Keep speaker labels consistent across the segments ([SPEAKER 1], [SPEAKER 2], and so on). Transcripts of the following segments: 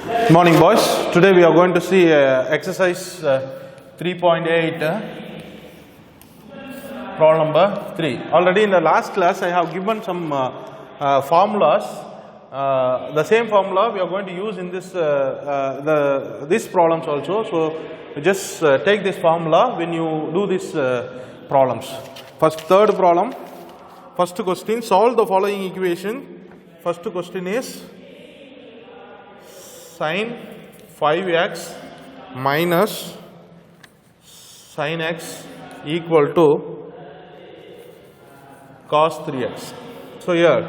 [SPEAKER 1] Good morning, boys. Today we are going to see exercise 3.8, problem number 3. Already in the last class I have given some formulas. The same formula we are going to use in this these problems also. So just take this formula when you do these problems. First, third problem. First question, solve the following equation. First question is sin 5x minus sin x equal to cos 3x. So here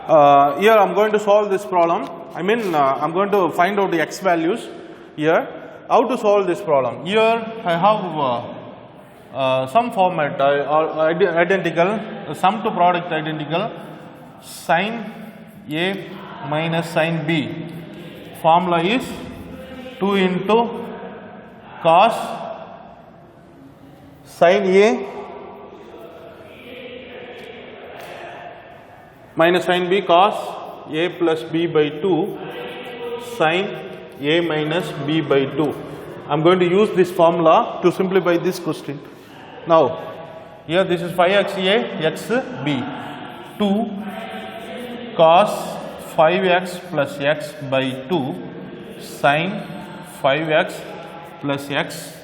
[SPEAKER 1] I am going to solve this problem. I am going to find out the x values here. How to solve this problem? Here I have some format identical, sum to product identical, sin A minus sin B. Formula is 2 into cos sin A minus sin B cos A plus B by 2 sin A minus B by 2. I am going to use this formula to simplify this question. Now here this is 5xa x b, 2 cos 5x plus x by 2 sin 5x plus x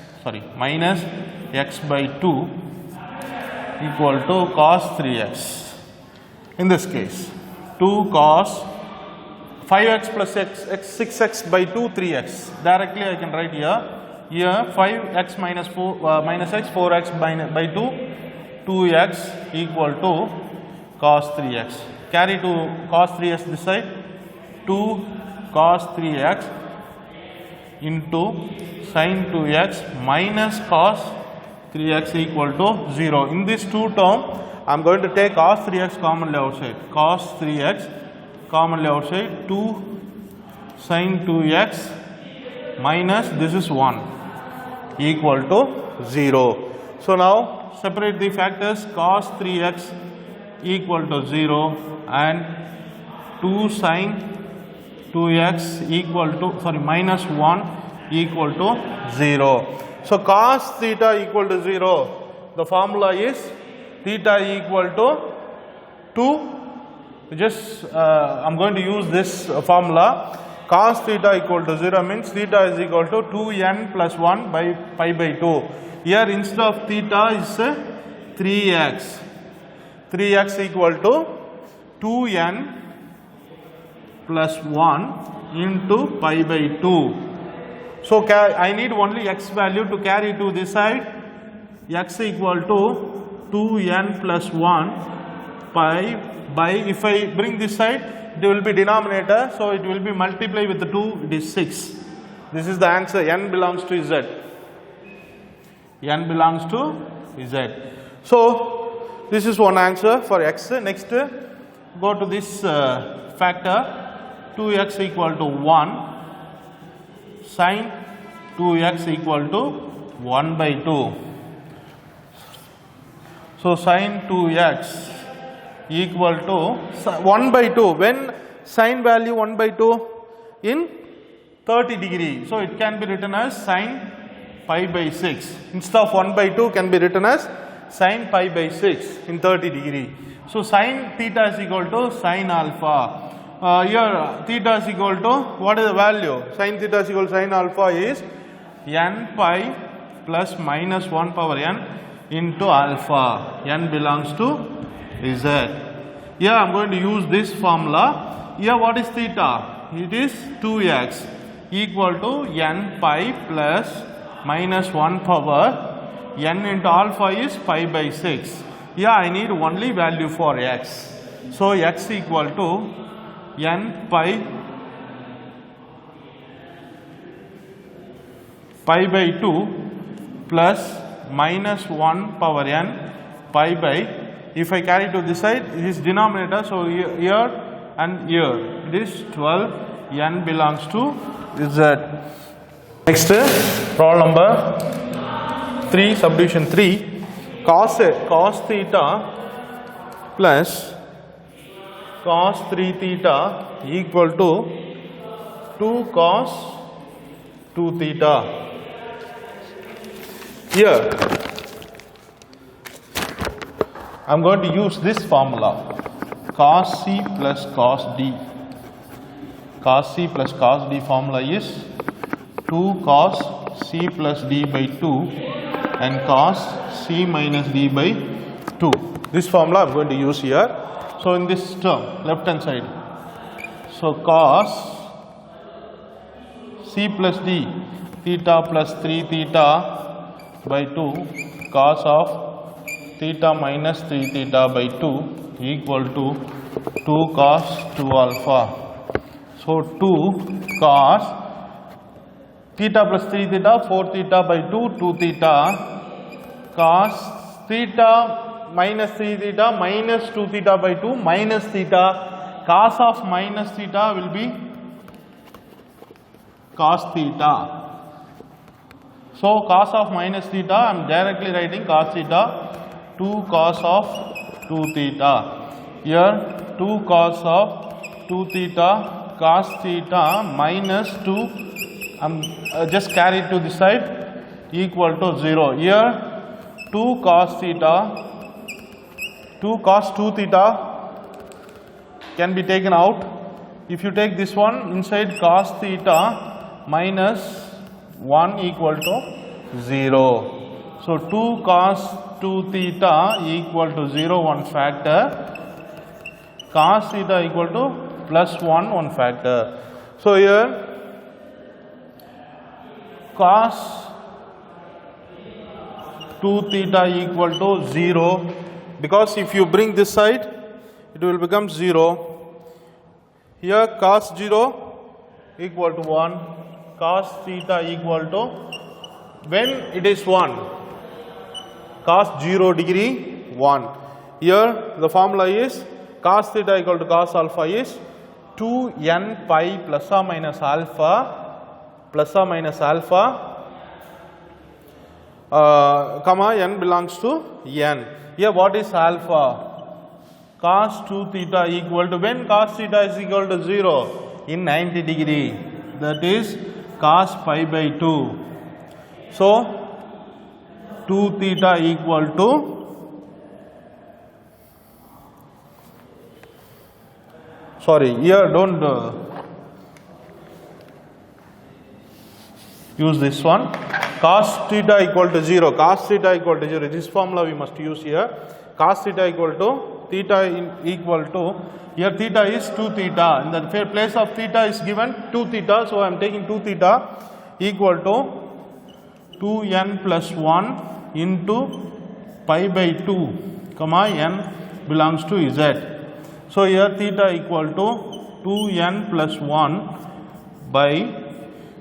[SPEAKER 1] minus x by 2 equal to cos 3x. In this case 2 cos 5x plus x 6x by 2 3x. Directly I can write here 5x minus 4 minus x 4x by 2 2x equal to cos 3x. Carry to cos 3x this side, 2 cos 3x into sin 2x minus cos 3x equal to 0. In this 2 term, I am going to take cos 3x commonly outside. Cos 3x commonly outside, 2 sin 2x minus this is 1 equal to 0. So now separate the factors. Cos 3x equal to 0 and 2 sin 2x equal to minus 1 equal to 0. So cos theta equal to 0. The formula is theta equal to 2. Just I am going to use this formula. Cos theta equal to 0 means theta is equal to 2n plus 1 by pi by 2. Here instead of theta is 3x. 3x equal to 2n plus 1 into pi by 2. So I need only x value to carry to this side. X equal to 2n plus 1 pi by, if I bring this side, it will be denominator, so it will be multiplied with the 2, it is 6. This is the answer. N belongs to Z. N belongs to Z. So this is one answer for x. Next, go to this factor. 2x equal to 1 sin 2x equal to 1 by 2. So sin 2x equal to 1 by 2. When sin value 1 by 2 in 30 degree. So it can be written as sin pi by 6. Instead of 1 by 2 can be written as sin pi by 6 in 30 degree. So sin theta is equal to sin alpha. Here theta is equal to, what is the value? Sin theta is equal to sin alpha is n pi plus minus 1 power n into alpha. N belongs to Z. Here I am going to use this formula. Here what is theta? It is 2x equal to n pi plus minus 1 power n into alpha is pi by 6. Here I need only value for x. So x equal to n pi by 2 plus minus 1 power n pi by, if I carry to this side, it is denominator, so here and here it is 12, n belongs to Z. Next, problem number 3, subdivision 3, cos theta plus cos 3 theta equal to 2 cos 2 theta. Here I am going to use this formula, cos C plus cos D. Cos C plus cos D formula is 2 cos C plus D by 2 and cos C minus D by 2. This formula I am going to use here. So in this term, left hand side, so cos C plus D theta plus 3 theta by 2 cos of theta minus 3 theta by 2 equal to 2 cos 2 alpha. So 2 cos theta plus 3 theta 4 theta by 2 2 theta cos theta minus 3 theta minus 2 theta by 2 minus theta, cos of minus theta will be cos theta. So cos of minus theta I am directly writing cos theta 2 cos of 2 theta. Here 2 cos of 2 theta cos theta minus 2 I am just carry it to this side equal to 0. Here 2 cos theta 2 cos 2 theta can be taken out. If you take this one inside, cos theta minus 1 equal to 0. So 2 cos 2 theta equal to 0 one factor, cos theta equal to plus 1 one factor. So here cos 2 theta equal to 0, because if you bring this side it will become 0. Here cos 0 equal to 1, cos theta equal to, when it is 1, cos 0 degree 1. Here the formula is cos theta equal to cos alpha is 2n pi plus or minus alpha comma n belongs to n. Here what is alpha? Cos 2 theta equal to, when cos theta is equal to 0, in 90 degree, that is cos pi by 2. So 2 theta equal to here don't use this one. Cos theta equal to 0, cos theta equal to 0, this formula we must use here. Cos theta equal to theta equal to, here theta is 2 theta, in the place of theta is given 2 theta, so I am taking 2 theta equal to 2n plus 1 into pi by 2 comma n belongs to z. So here theta equal to 2n plus 1 by,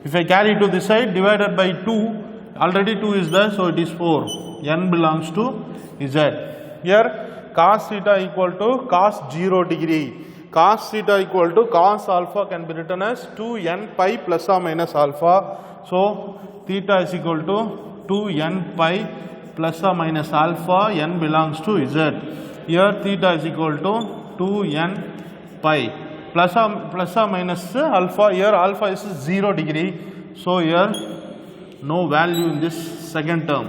[SPEAKER 1] if I carry to this side, divided by 2, already 2 is there, so it is 4, n belongs to z. Here cos theta equal to cos 0 degree, cos theta equal to cos alpha can be written as 2n pi plus or minus alpha. So theta is equal to 2n pi plus or minus alpha, n belongs to z. Here theta is equal to 2n pi plus or minus alpha, here alpha is 0 degree, so here no value in this second term.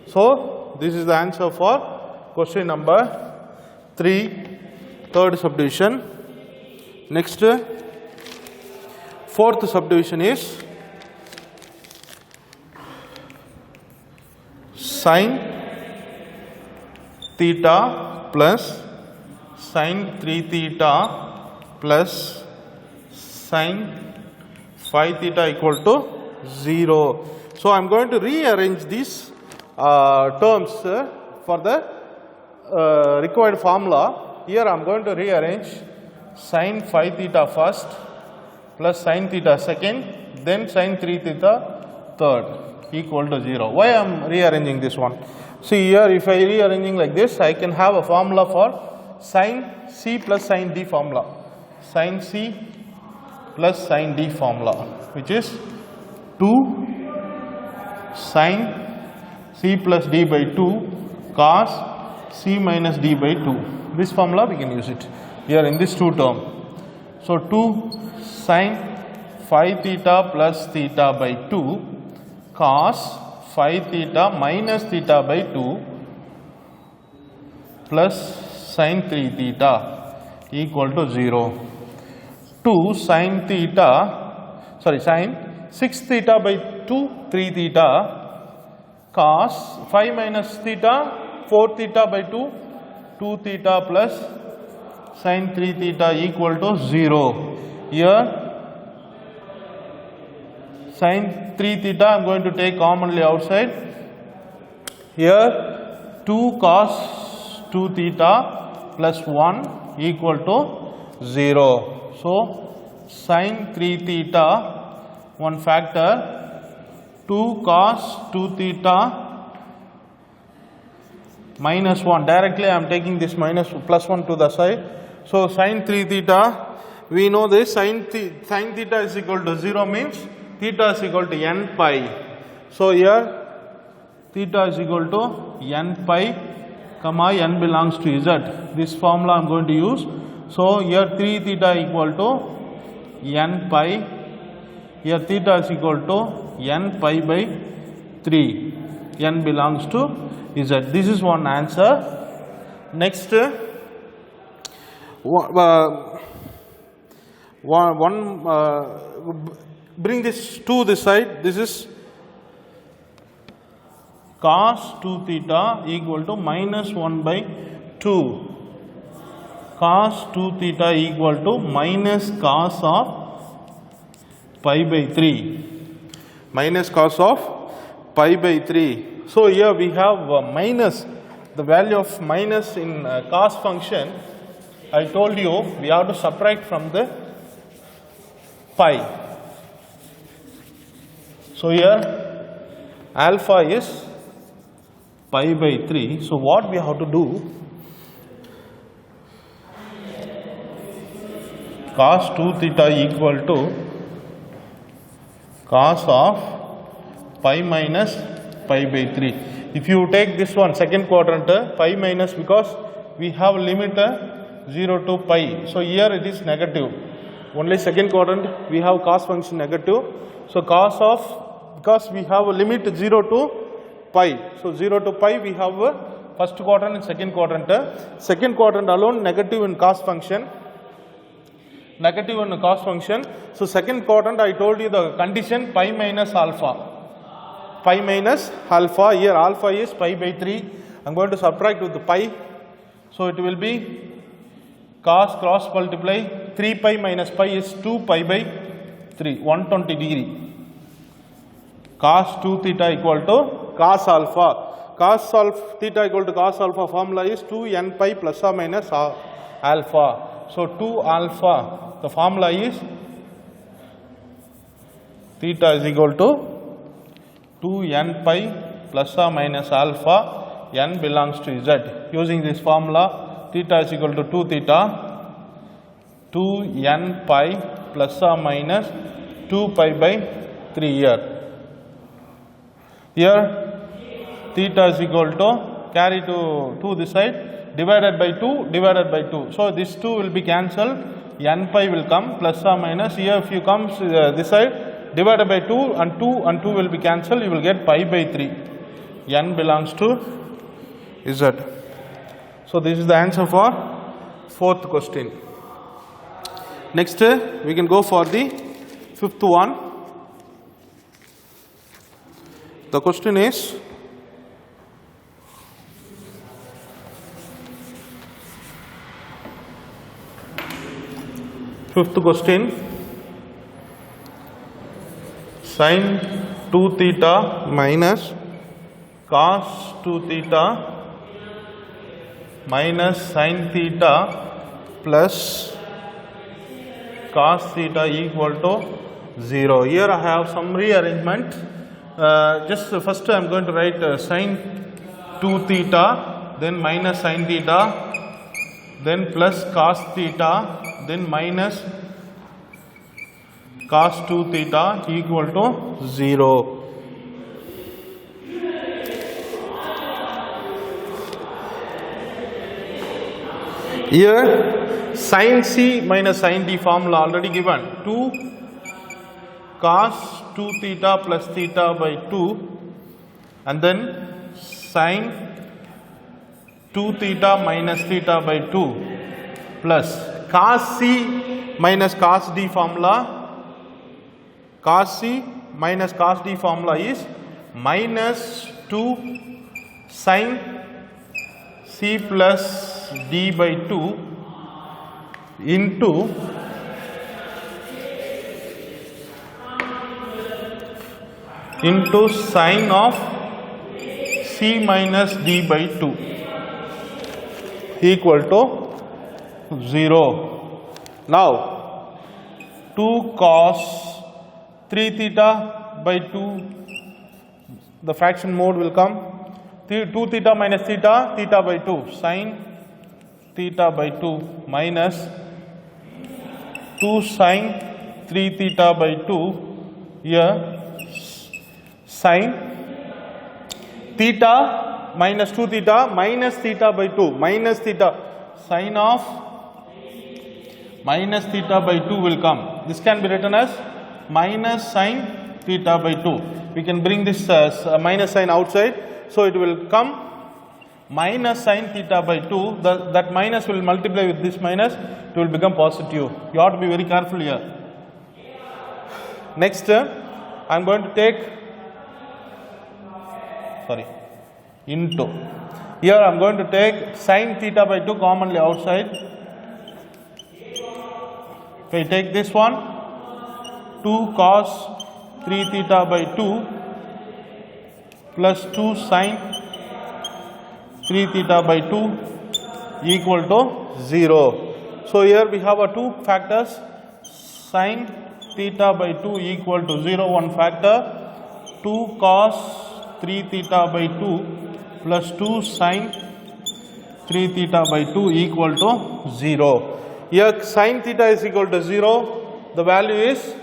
[SPEAKER 1] So this is the answer for question number 3, third subdivision. Next, fourth subdivision is sin theta plus sin 3 theta plus sin 5 theta equal to 0. So I am going to rearrange these terms for the required formula. Here I am going to rearrange sin 5 theta first plus sin theta second, then sin 3 theta third equal to 0. Why I am rearranging this one? See here, if I rearranging like this, I can have a formula for sin C plus sin D formula, sin C plus sin D formula, which is 2 sin C plus D by 2 cos C minus D by 2. This formula we can use it. here in this 2 term. So 2 sin phi theta plus theta by 2 cos phi theta minus theta by 2 plus sin 3 theta equal to 0. 2 sin sin 6 theta by 2 3 theta cos 5 minus theta 4 theta by 2 2 theta plus sin 3 theta equal to 0. Here sin 3 theta I am going to take commonly outside. Here 2 cos 2 theta plus 1 equal to 0. So sin 3 theta one factor, 2 cos 2 theta minus 1. Directly I am taking this plus 1 to the side. So sin 3 theta, we know this sin theta is equal to 0 means theta is equal to n pi. So here theta is equal to n pi comma n belongs to z. This formula I am going to use. So here 3 theta equal to n pi. Here theta is equal to n pi by 3. N belongs to z. This is one answer. Next, bring this to this side. This is cos 2 theta equal to minus 1 by 2. Cos 2 theta equal to minus cos of pi by 3. Minus cos of pi by 3. So here we have minus, the value of minus in cos function. I told you we have to subtract from the pi. So here alpha is pi by 3. So what we have to do? Cos 2 theta equal to cos of pi minus pi by 3. If you take this one second quadrant, pi minus, because we have limit 0 to pi. So here it is negative. Only second quadrant we have cos function negative. So cos of, because we have a limit 0 to pi. So 0 to pi we have first quadrant and second quadrant. Second quadrant alone negative in cos function. Negative in cos function. So second quadrant I told you the condition pi minus alpha. Pi minus alpha. Here alpha is pi by 3. I am going to subtract with the pi. So it will be cos cross multiply 3 pi minus pi is 2 pi by 3, 120 degree. Cos 2 theta equal to cos alpha. Cos theta equal to cos alpha formula is 2 n pi plus or minus alpha. So 2 alpha. The formula is theta is equal to 2 n pi plus or minus alpha, n belongs to z. Using this formula, theta is equal to 2 theta, 2 n pi plus or minus 2 pi by 3 here. Here theta is equal to, carry to this side, divided by 2, divided by 2. So this 2 will be cancelled, n pi will come plus or minus. Here if you come this side, divided by 2 and 2 will be cancelled, you will get pi by 3. N belongs to z. So this is the answer for fourth question. Next we can go for the fifth one. The question is, fifth question, sin 2 theta minus cos 2 theta minus sin theta plus cos theta equal to 0. Here I have some rearrangement. Just first I am going to write sin 2 theta, then minus sin theta, then plus cos theta, then minus cos 2 theta equal to 0. Here sin C minus sin D formula already given. 2 cos 2 theta plus theta by 2 and then sin 2 theta minus theta by 2 plus cos C minus cos D formula. Cos C minus cos D formula is minus 2 sin C plus D by 2 into sin of C minus D by 2 equal to 0. Now 2 cos 3 theta by 2, the fraction mode will come. 2 theta minus theta, theta by 2, sin theta by 2 minus 2 sin 3 theta by 2, here sin theta minus 2 theta minus theta by 2, minus theta, sin of minus theta by 2 will come. This can be written as minus sin theta by 2. We can bring this minus sign outside, so it will come minus sin theta by 2. That minus will multiply with this minus, it will become positive. You ought to be very careful here. Next, I am going to take into. Here I am going to take sin theta by 2 commonly outside. If I take this one, 2 cos 3 theta by 2 plus 2 sin 3 theta by 2 equal to 0. So here we have two factors, sin theta by 2 equal to 0, one factor, 2 cos 3 theta by 2 plus 2 sin 3 theta by 2 equal to 0. Here sin theta is equal to 0, the value is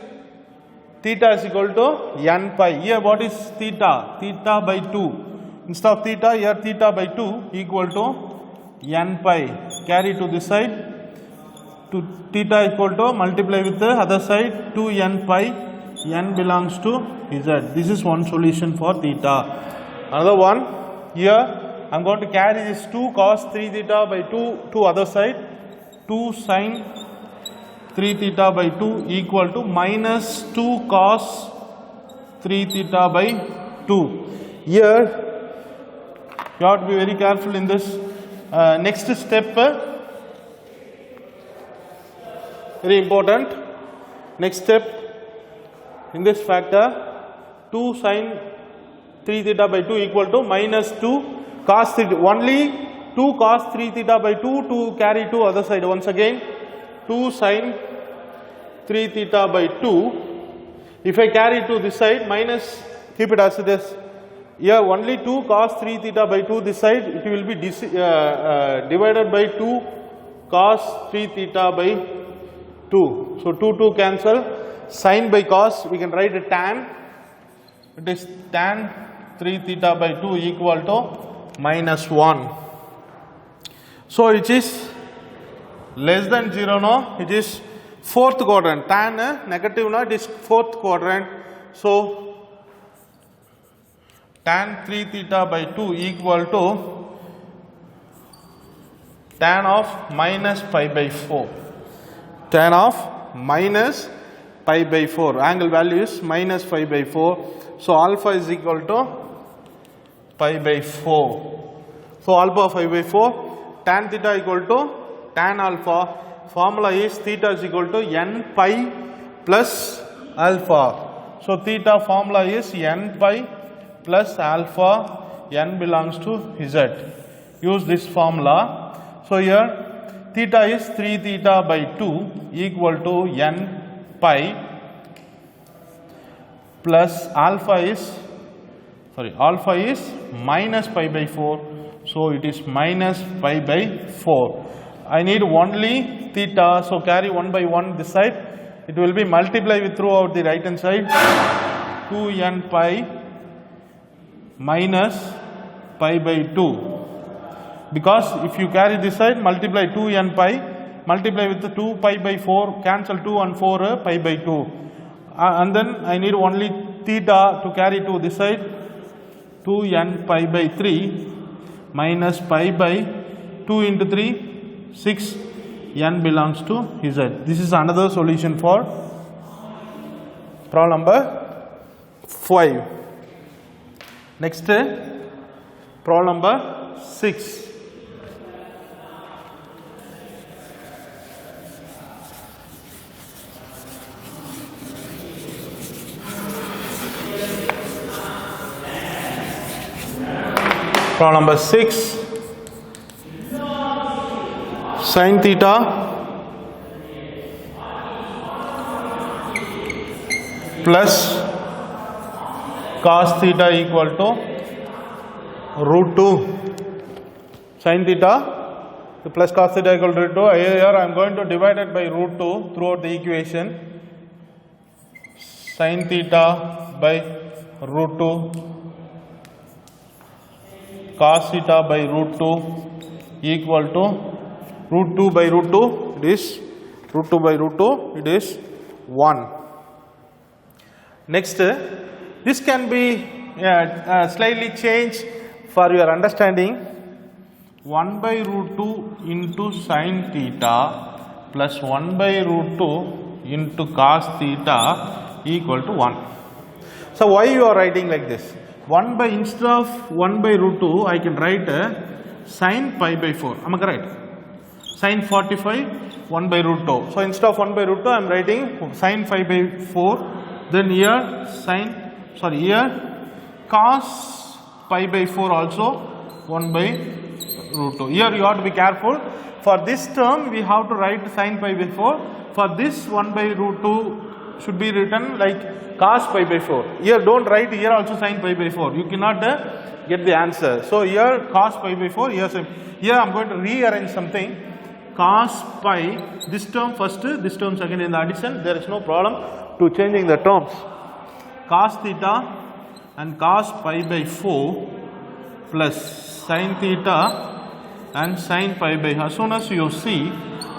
[SPEAKER 1] theta is equal to n pi. Here what is theta? Theta by 2. Instead of theta, here theta by 2 equal to n pi. Carry to this side. To theta equal to multiply with the other side 2n pi. N belongs to z. This is one solution for theta. Another one, here I am going to carry this 2 cos 3 theta by 2 to other side. 2 sin 3 theta by 2 equal to minus 2 cos 3 theta by 2. Here you have to be very careful in this. Next step, very important. Next step, in this factor, 2 sin 3 theta by 2 equal to minus 2 cos theta. Only 2 cos 3 theta by 2 to carry to other side once again. 2 sin 3 theta by 2. If I carry to this side, minus, keep it as it is. Here only 2 cos 3 theta by 2 this side, it will be divided by 2 cos 3 theta by 2. So 2 cancel. Sin by cos, we can write a tan. It is tan 3 theta by 2 equal to minus 1. So it is less than 0 now, it is fourth quadrant. Tan negative now, it is fourth quadrant. So tan 3 theta by 2 equal to tan of minus pi by 4. Tan of minus pi by 4. Angle value is minus pi by 4. So alpha is equal to pi by 4. So alpha 5 by 4. Tan theta equal to tan alpha. Formula is theta is equal to n pi plus alpha. So theta formula is n pi plus alpha. N belongs to z. Use this formula. So here theta is 3 theta by 2 equal to n pi plus alpha is minus pi by 4. So it is minus pi by 4. I need only theta, so carry 1 by 1 this side. It will be multiplied with throughout the right hand side. 2n pi minus pi by 2. Because if you carry this side, multiply 2n pi, multiply with the 2 pi by 4, cancel 2 and 4 pi by 2. And then I need only theta to carry to this side, 2n pi by 3 minus pi by 2 into 3, 6, n belongs to Z. This is another solution for problem number 5. Next, problem number 6. Problem number 6, sin theta plus cos theta equal to root 2. Sin theta plus cos theta equal to root 2. Here I am going to divide it by root 2 throughout the equation. Sin theta by root 2 cos theta by root 2 equal to root 2 by root 2, it is root 2 by root 2, it is 1. Next, this can be slightly changed for your understanding. 1 by root 2 into sin theta plus 1 by root 2 into cos theta equal to 1. So why you are writing like this? 1 by, instead of 1 by root 2, I can write sin pi by 4. Am I correct? Sin 45, 1 by root 2. So instead of 1 by root 2, I am writing sin pi by 4. Then here here cos pi by 4 also 1 by root 2. Here you have to be careful. For this term, we have to write sin pi by 4. For this 1 by root 2 should be written like cos pi by 4. Here don't write here also sin pi by 4. You cannot get the answer. So here cos pi by 4. Here I am going to rearrange something. Cos pi, this term first, this term second in the addition. There is no problem to changing the terms. Cos theta and cos pi by 4 plus sin theta and sin pi by. As soon as you see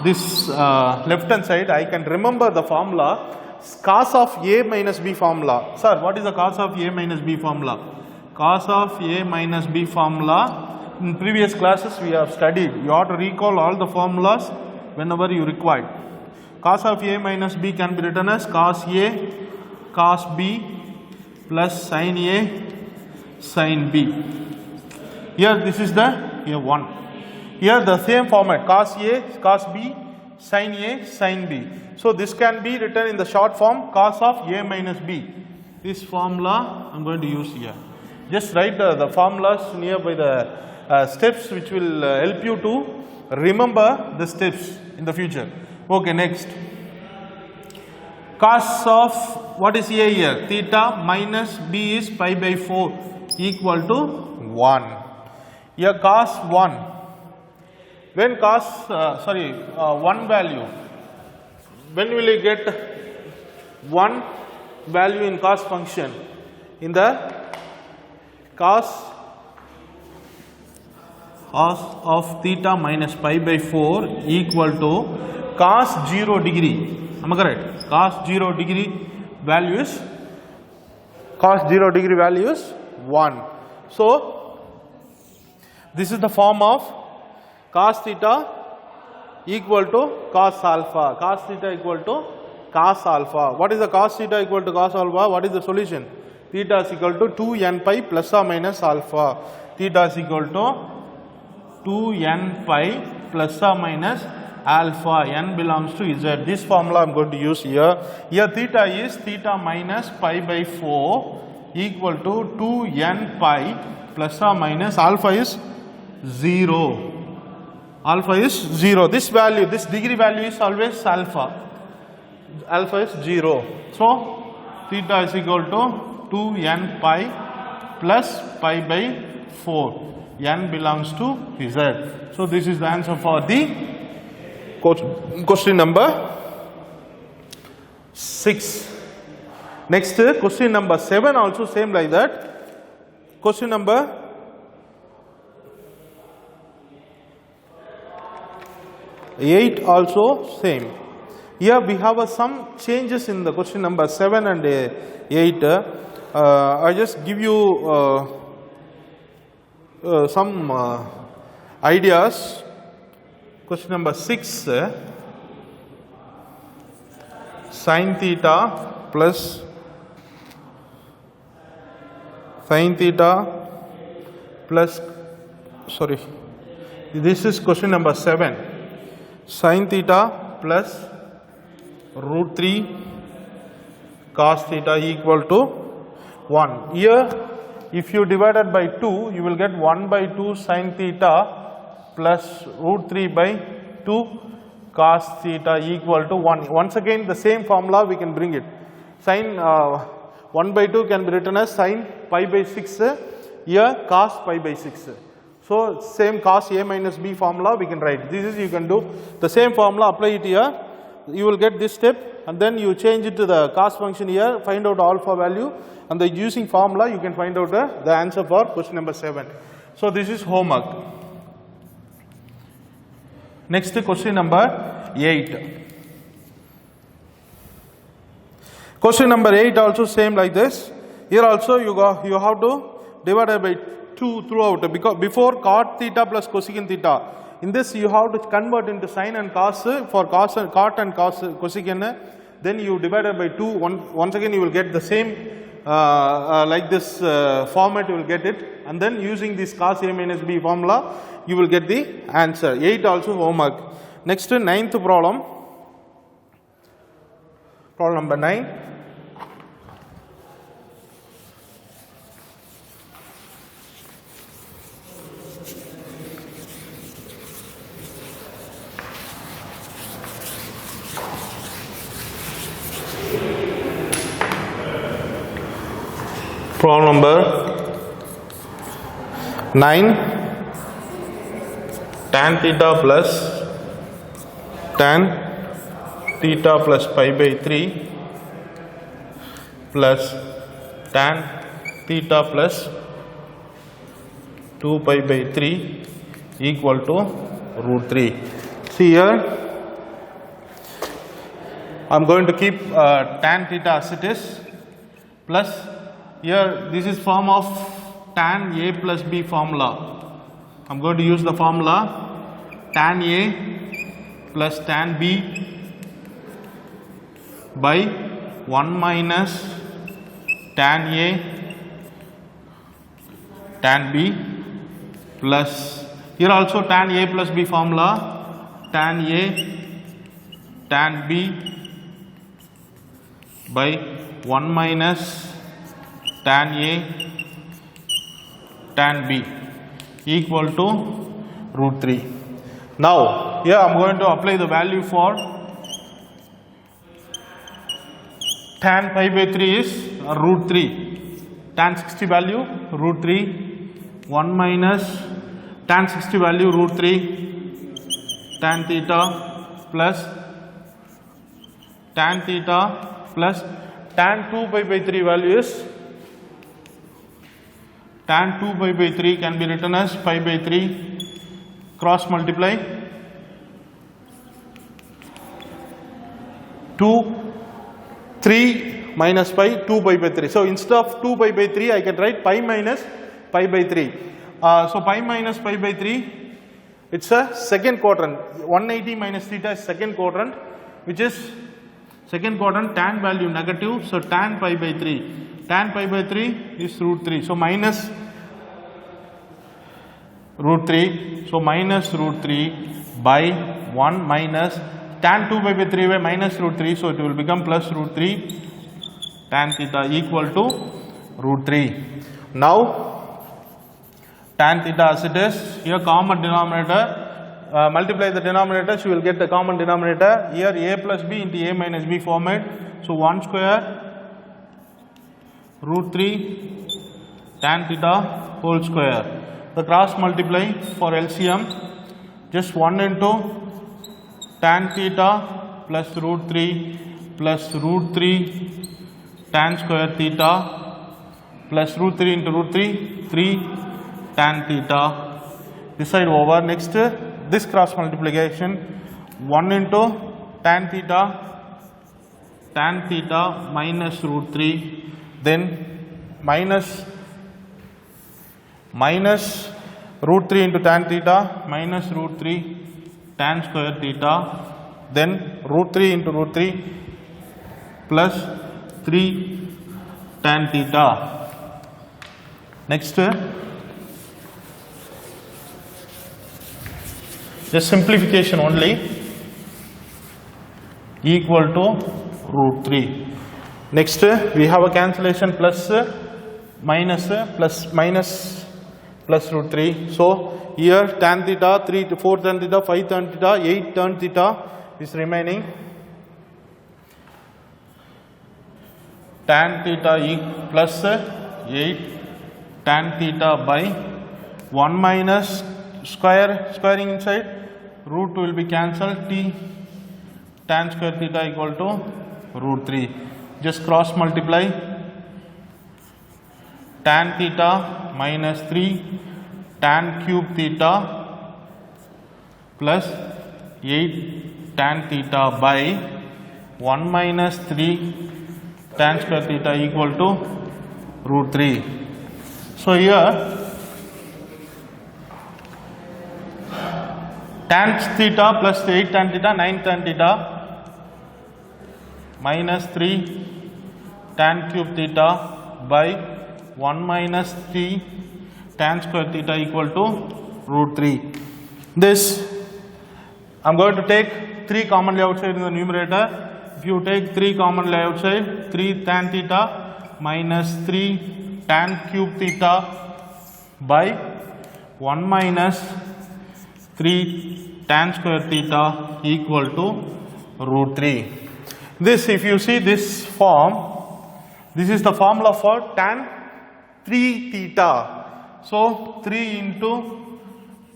[SPEAKER 1] this left hand side, I can remember the formula. Cos of A minus B formula. Sir, what is the cos of A minus B formula? Cos of A minus B formula, in previous classes we have studied. You have to recall all the formulas whenever you require. Cos of A minus B can be written as cos A, cos B plus sin A, sin B. Here this is the A1. Here the same format, cos A, cos B, sin A, sin B. So this can be written in the short form cos of A minus B. This formula I am going to use here. Just write the formulas nearby the steps which will help you to remember the steps in the future. Okay, next. Cos of, what is A here? Theta minus B is pi by 4 equal to 1. Here cos 1. When cos, 1 value, when will you get 1 value in cos function? In the cos of theta minus pi by 4 equal to cos 0 degree. Am I correct? Cos 0 degree value is 1. So this is the form of cos theta equal to cos alpha. Cos theta equal to cos alpha. What is the cos theta equal to cos alpha? What is the solution? Theta is equal to 2n pi plus or minus alpha. Theta is equal to 2n pi plus or minus alpha. N belongs to Z. This formula I am going to use here. Here theta is theta minus pi by 4 equal to 2n pi plus or minus alpha is 0. Alpha is 0. This value, this degree value is always alpha. Alpha is 0. So theta is equal to 2n pi plus pi by 4. N belongs to Z. So this is the answer for the question number 6. Next, question number 7 also same like that. Question number 8 also same. Here we have some changes in the question number 7 and 8. I just give you some ideas. Question number 6, sin theta plus sin theta plus, sorry, this is question number 7, sin theta plus root 3 cos theta equal to 1. Here if you divide it by 2, you will get 1 by 2 sin theta plus root 3 by 2 cos theta equal to 1. Once again the same formula we can bring it. Sin 1 by 2 can be written as sin pi by 6, here cos pi by 6. So same cos a minus b formula we can write. This is, you can do the same formula, apply it here, you will get this step, and then you change it to the cos function here, find out alpha value, and the using formula you can find out the answer for question number 7. So this is homework. Next question number 8. Question number 8 also same like this. Here also you have to divide it by 2 throughout, because before cot theta plus cosecant theta. In this you have to convert into sin and cos for cot and cos cosecant. Then you divide it by 2. Once again you will get the same like this format, you will get it, and then using this cos a minus b formula you will get the answer. 8 also homework. Next, 9th problem. Problem number 9. Problem number 9. Tan theta plus pi by 3 plus tan theta plus 2 pi by 3 equal to root 3. See here, I am going to keep tan theta as it is, plus here this is form of tan a plus b formula. I am going to use the formula tan a plus tan b by 1 minus tan a tan b plus, here also tan a plus b formula, tan a tan b by 1 minus tan a tan b equal to root 3. Now here I am going to apply the value for tan pi by 3 is root 3, tan 60 value root 3, 1 minus tan 60 value root 3, tan theta plus tan 2 pi by 3 value is tan 2 pi by 3 can be written as pi by 3, cross multiply 3 minus pi 2 pi by 3. So instead of 2 pi by 3 I can write pi minus pi by 3. So pi minus pi by 3, it's a second quadrant. 180 minus theta is second quadrant, which is second quadrant, tan value negative. So tan pi by 3, tan pi by 3 is root 3. So minus root 3. So minus root 3 by 1 minus tan 2 pi by 3 by minus root 3. So it will become plus root 3 tan theta equal to root 3. Now tan theta as it is, here common denominator, multiply the denominators, you will get the common denominator. Here a plus b into a minus b format. So 1 square root 3 tan theta whole square. The cross multiply for LCM, just 1 into tan theta plus root 3 plus root 3 tan square theta plus root 3 into root 3, 3 tan theta. This side over. Next, this cross multiplication, 1 into tan theta minus root 3, then minus root 3 into tan theta minus root 3 tan square theta, then root 3 into root 3 plus 3 tan theta. Next, just simplification only, equal to root 3. Next, we have a cancellation plus minus root 3. So here tan theta 3 to 4 tan theta 5 tan theta 8 tan theta is remaining. Tan theta plus 8 tan theta by 1 minus squaring inside, root 2 will be cancelled, t tan square theta equal to root 3. Just cross multiply, tan theta minus 3 tan cube theta plus 8 tan theta by 1 minus 3 tan square theta equal to root 3. So here tan theta plus 8 tan theta 9 tan theta minus 3 tan cube theta by 1 minus 3 tan square theta equal to root 3. This I am going to take 3 commonly outside in the numerator. If you take 3 commonly outside, 3 tan theta minus 3 tan cube theta by 1 minus 3 tan square theta equal to root 3. This, if you see this form, this is the formula for tan 3 theta. So 3 into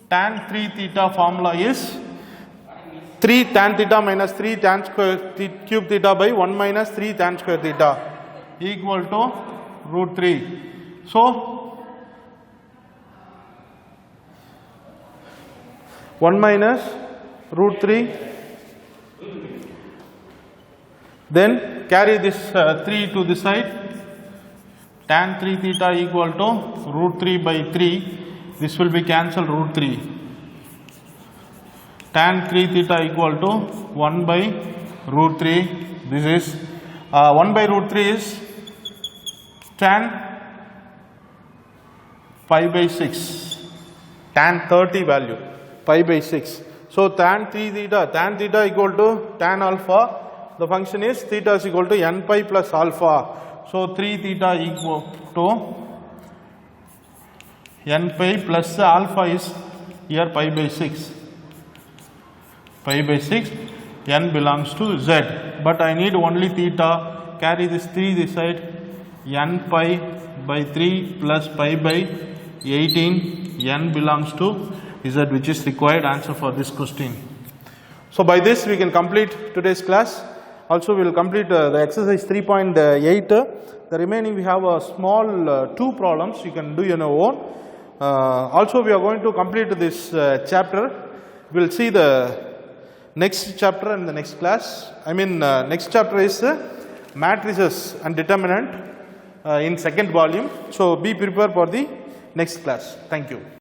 [SPEAKER 1] tan 3 theta formula is 3 tan theta minus 3 tan square cube theta by 1 minus 3 tan square theta equal to root 3. So 1 minus root 3, then carry this 3 to the side, tan 3 theta equal to root 3 by 3, this will be cancelled root 3. Tan 3 theta equal to 1 by root 3, this is 1 by root 3 is tan pi by 6, tan 30 value, pi by 6. So tan 3 theta, tan theta equal to tan alpha, the function is theta is equal to n pi plus alpha. So 3 theta equal to n pi plus alpha is here pi by 6. Pi by 6, n belongs to z, but I need only theta, carry this 3 this side, n pi by 3 plus pi by 18, n belongs to z, which is required answer for this question. So by this we can complete today's class. Also we will complete the exercise 3.8. The remaining we have a small 2 problems you can do on your own. Also we are going to complete this chapter. We will see the next chapter in the next class. Next chapter is matrices and determinant in second volume. So be prepared for the next class. Thank you.